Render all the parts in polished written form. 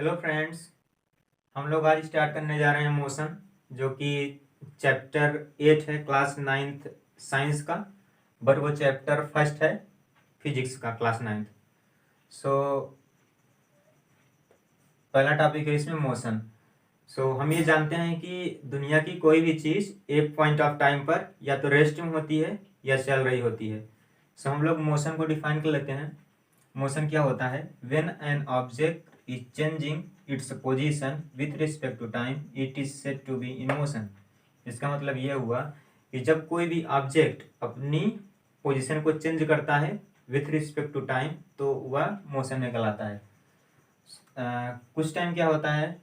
Hello friends, हम लोग आज स्टार्ट करने जा रहे हैं मोशन, जो कि चैप्टर 8 है क्लास 9th साइंस का। बट वो चैप्टर फर्स्ट है फिजिक्स का क्लास 9th। सो पहला टॉपिक है इसमें मोशन। हम ये जानते हैं कि दुनिया की कोई भी चीज़ एक पॉइंट ऑफ टाइम पर या तो रेस्ट में होती है या चल रही होती है। हम लोग मोशन को डिफाइन कर लेते हैं। मोशन क्या होता है? When an object is changing its position with respect to time it is said to be in motion. इसका मतलब यह हुआ कि जब कोई भी ऑब्जेक्ट अपनी पोजीशन को चेंज करता है विथ रिस्पेक्ट टू टाइम तो वह मोशन में कहलाता है। कुछ टाइम क्या होता है,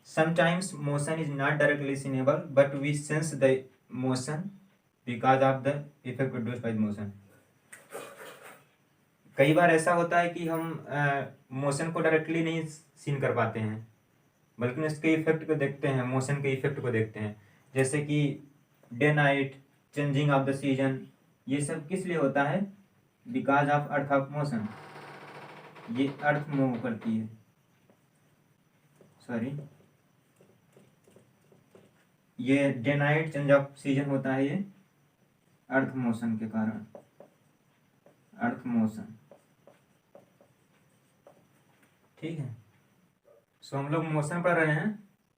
sometimes motion is not directly seenable but we sense the motion because of the effect produced by motion. कई बार ऐसा होता है कि हम मोशन को डायरेक्टली नहीं सीन कर पाते हैं, बल्कि उसके इफेक्ट को देखते हैं, मोशन के इफेक्ट को देखते हैं। जैसे कि day night, changing of the season, ये सब किस लिए होता है? Because of earth of motion. ये अर्थ मूव करती है, सॉरी, ये day night change off season होता है ये अर्थ मोशन के कारण, अर्थ मोशन। ठीक है। हम लोग मोशन पढ़ रहे हैं।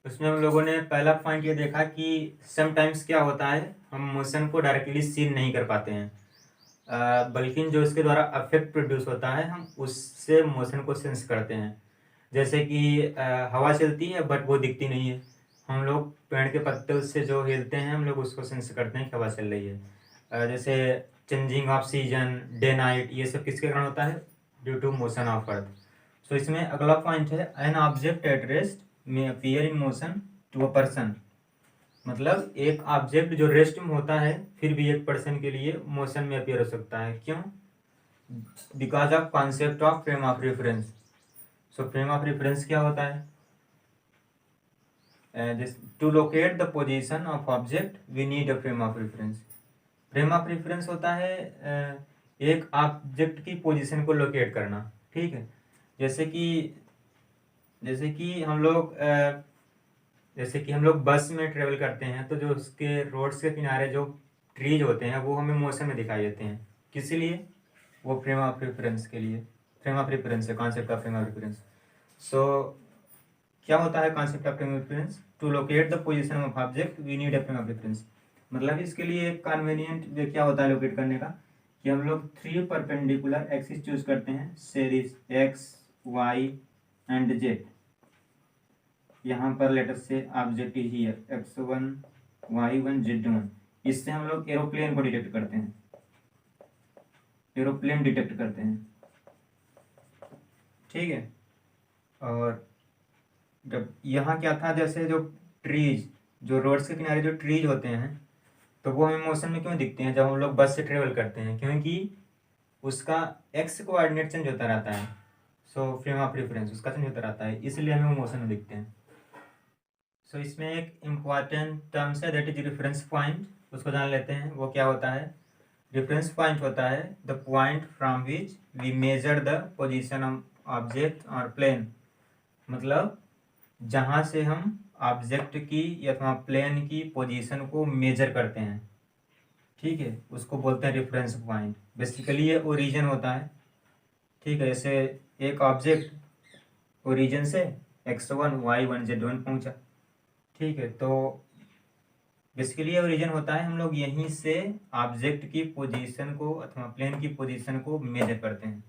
उसमें हम लोगों ने पहला पॉइंट ये देखा कि समटाइम्स क्या होता है, हम मोशन को डायरेक्टली सीन नहीं कर पाते हैं, बल्कि जो इसके द्वारा अफेक्ट प्रोड्यूस होता है हम उससे मोशन को सेंस करते हैं। जैसे कि हवा चलती है बट वो दिखती नहीं है। हम लोग पेड़ के पत्ते उससे जो हिलते हैं हम लोग उसको सेंस करते हैं कि हवा चल रही है। जैसे changing of season, day night, ये सब किसके कारण होता है? Due to motion of earth. इसमें अगला पॉइंट है एन ऑब्जेक्ट एट रेस्ट में appear in motion to a person. मतलब एक ऑब्जेक्ट जो रेस्ट में होता है फिर भी एक पर्सन के लिए मोशन में अपीयर हो सकता है। क्यों? Because of concept of frame of reference. Frame of reference क्या होता है? To locate the position of object we need a frame of reference. Frame of reference होता है एक ऑब्जेक्ट की पोजीशन को लोकेट करना। ठीक है। जैसे कि हम लोग बस में ट्रेवल करते हैं तो जो उसके रोड्स के किनारे जो ट्रीज होते हैं वो हमें मोशन में दिखाई देते हैं। किस लिए? वो फ्रेम ऑफ रेफरेंस के लिए। फ्रेम ऑफ रेफरेंस है concept of frame of reference. क्या होता है concept of frame of reference? To locate the position of object we need a frame of reference. मतलब इसके लिए एक कन्वीनियंट वे क्या होता है लोकेट करने का, कि हम लोग 3 परपेंडिकुलर एक्सिस चूज करते हैं, series x, y and z. यहाँ पर लेटर से object is here x1, y1, z1। इससे हम लोग एरोप्लेन को डिटेक्ट करते हैं, एरोप्लेन डिटेक्ट करते हैं। ठीक है। और जब यहाँ क्या था, जैसे जो ट्रीज, जो रोड्स के किनारे जो ट्रीज होते हैं तो वो हमें मोशन में क्यों दिखते हैं जब हम लोग बस से ट्रेवल करते हैं? क्योंकि उसका एक्स कोऑर्डिनेट चेंज होता रहता है। फ्रेम ऑफ रेफरेंस उसका चेंज होता रहता है, इसलिए हमें वो मोशन में दिखते हैं। इसमें एक इम्पॉर्टेंट टर्म्स है दैट इज रेफरेंस पॉइंट। उसको जान लेते हैं वो क्या होता है। रेफरेंस पॉइंट होता है the point from which we measure the position of object और प्लेन। मतलब जहाँ से हम ऑब्जेक्ट की या प्लेन की पोजीशन को मेजर करते हैं। ठीक है, उसको बोलते हैं रेफरेंस पॉइंट। बेसिकली ये ओरिजिन होता है। ठीक है, जैसे एक ऑब्जेक्ट ओरिजिन से x1, y1, z1 पहुंचा। ठीक है, तो बेसिकली ये ओरिजिन होता है, हम लोग यहीं से ऑब्जेक्ट की पोजीशन को अथवा प्लेन की पोजीशन को मेजर करते हैं।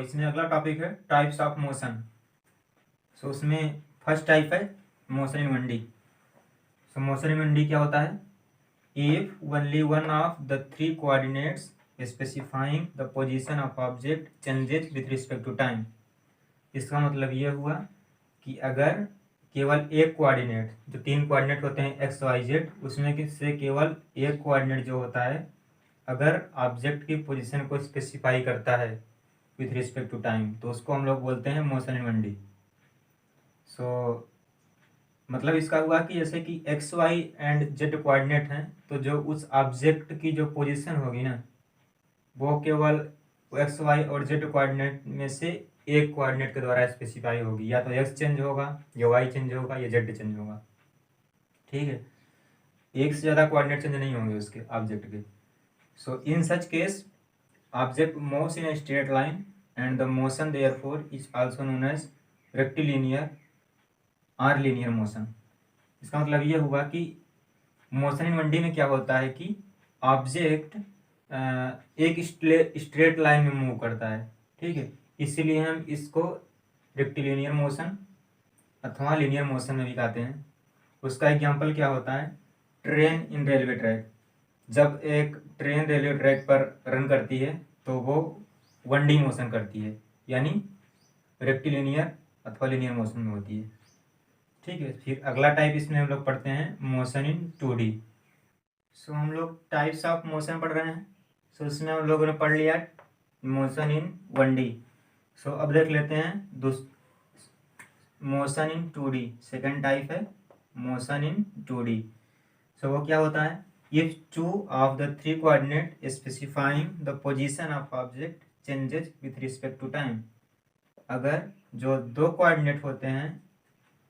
इसमें अगला टॉपिक है टाइप्स ऑफ मोशन। उसमें फर्स्ट टाइप है motion in 1D। Motion in 1D क्या होता है? If only one of the 3 coordinates specifying the position of object changes with respect to time. इसका मतलब ये हुआ कि अगर केवल एक कोऑर्डिनेट, जो 3 कोऑर्डिनेट होते हैं एक्स वाई जेड, उसमें से केवल एक कोऑर्डिनेट जो होता है अगर ऑब्जेक्ट की पोजीशन को स्पेसिफाई करता है विथ रिस्पेक्ट टू टाइम तो उसको हम लोग बोलते हैं मोशन इन 1D। मतलब इसका हुआ कि जैसे कि x y and z coordinate हैं तो जो उस ऑब्जेक्ट की जो पोजीशन होगी ना वो केवल एक्स वाई और जेड कोऑर्डिनेट में से एक कोऑर्डिनेट के द्वारा स्पेसिफाई होगी, या तो एक्स चेंज होगा, या वाई चेंज होगा, या जेड चेंज होगा। ठीक है, एक से ज़्यादा कोऑर्डिनेट चेंज नहीं होंगे उसके ऑब्जेक्ट के। So in such case object moves in a straight line and the motion therefore is also known as rectilinear or linear motion. इसका मतलब ये हुआ कि मोशन इन 1D में क्या होता है कि ऑब्जेक्ट एक स्ट्रेट लाइन में मूव करता है। ठीक है, इसीलिए हम इसको रेक्टिलिनियर मोशन अथवा लीनियर मोशन में भी कहते हैं। उसका एग्जांपल क्या होता है, ट्रेन इन रेलवे ट्रैक। जब एक ट्रेन रेलवे ट्रैक पर रन करती है तो वो 1D मोशन करती है, यानी रेक्टिलिनियर अथवा लीनियर मोशन में होती है। ठीक है, फिर अगला टाइप इसमें हम लोग पढ़ते हैं मोशन इन 2D। सो हम लोग टाइप्स ऑफ मोशन पढ़ रहे हैं। सो इसमें हम लोगों ने पढ़ लिया मोशन इन 1D। सो अब देख लेते हैं motion in 2D। Second type है मोशन इन 2D। सो वो क्या होता है, if 2 of the 3 coordinate specifying the position of object changes with respect to time। अगर जो 2 कोऑर्डिनेट होते हैं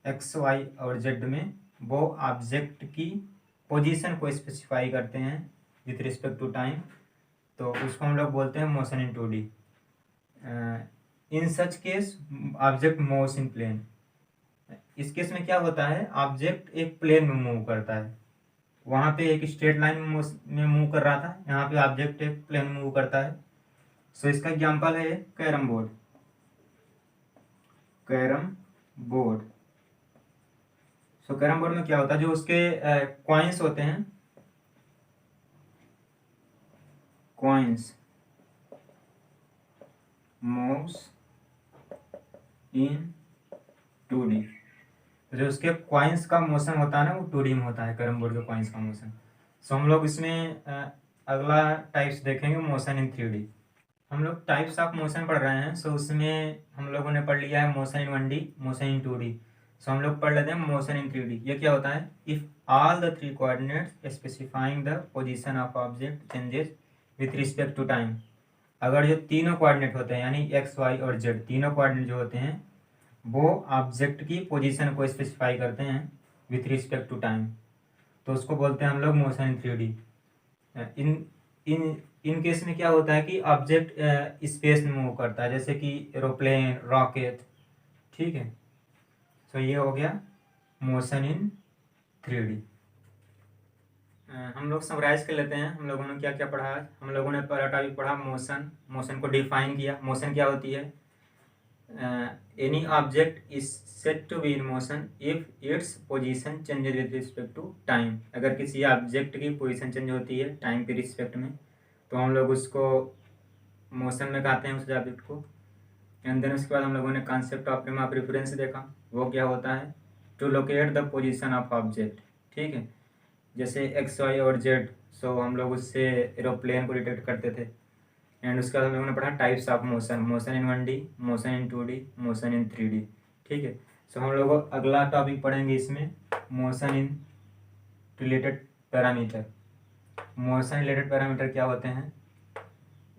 एक्स वाई और जेड में, वो ऑब्जेक्ट की पोजीशन को स्पेसिफाई करते हैं विथ रिस्पेक्ट टू टाइम, तो उसको हम लोग बोलते हैं motion in 2D। In such case object moves in plane. इस केस में क्या होता है, ऑब्जेक्ट एक प्लेन में मूव करता है। वहाँ पे एक स्ट्रेट लाइन में मूव कर रहा था, यहाँ पे ऑब्जेक्ट एक प्लेन में मूव करता है। सो इसका एग्जांपल है कैरम बोर्ड। कैरम बोर्ड, सो कैरम बोर्ड में क्या होता है, जो उसके कॉइन्स होते हैं, कॉइन्स मूव्स इन 2D। जो उसके कॉइन्स का मोशन होता है ना, वो 2D में होता है, कैरम बोर्ड के कॉइन्स का मोशन। सो हम लोग इसमें अगला टाइप्स देखेंगे मोशन इन 3D। हम लोग टाइप्स ऑफ मोशन पढ़ रहे हैं। सो उसमें हम लोगों ने पढ़ लिया है motion in 1D, motion in 2D। सो हम लोग पढ़ लेते हैं मोशन इन 3D। ये क्या होता है, if all the 3 coordinates specifying the position of object changes with respect to time. अगर जो तीनों कोऑर्डिनेट होते हैं, यानी एक्स वाई और जेड, तीनों कोऑर्डिनेट जो होते हैं वो ऑब्जेक्ट की पोजीशन को स्पेसिफाई करते हैं विथ रिस्पेक्ट टू टाइम, तो उसको बोलते हैं हम लोग motion in 3D। In in in case में क्या होता है कि ऑब्जेक्ट स्पेस में मूव करता है, जैसे कि एरोप्लेन, रॉकेट। ठीक है, तो ये हो गया मोशन इन 3D। हम लोग समराइज कर लेते हैं हम लोगों ने क्या क्या पढ़ा है। हम लोगों ने पहला टॉपिक पढ़ा मोशन। मोशन को डिफाइन किया, मोशन क्या होती है, any object is said to be in motion if its position changes with respect to time. अगर किसी ऑब्जेक्ट की पोजीशन चेंज होती है टाइम के रिस्पेक्ट में, तो हम लोग उसको मोशन में कहते हैं उस ऑब्जेक्ट को। एंड देन उसके बाद हम लोगों ने concept of frame of reference देखा। वो क्या होता है, to locate the position of object. ठीक है, जैसे एक्स वाई और जेड, सो हम लोग उससे एरोप्लेन को डिटेक्ट करते थे। एंड उसके बाद हम लोगों ने पढ़ा types of motion, motion in 1D, motion in 2D, motion in 3D। ठीक है, सो हम लोग अगला टॉपिक पढ़ेंगे इसमें motion in related parameter. Motion related parameter क्या होते हैं,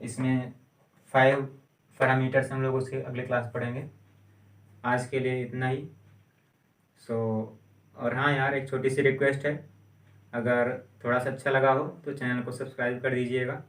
इसमें 5 पैरामीटर्स हम लोग उसके अगले क्लास पढ़ेंगे। आज के लिए इतना ही। सो और हाँ यार, एक छोटी सी रिक्वेस्ट है, अगर थोड़ा सा अच्छा लगा हो तो चैनल को सब्सक्राइब कर दीजिएगा।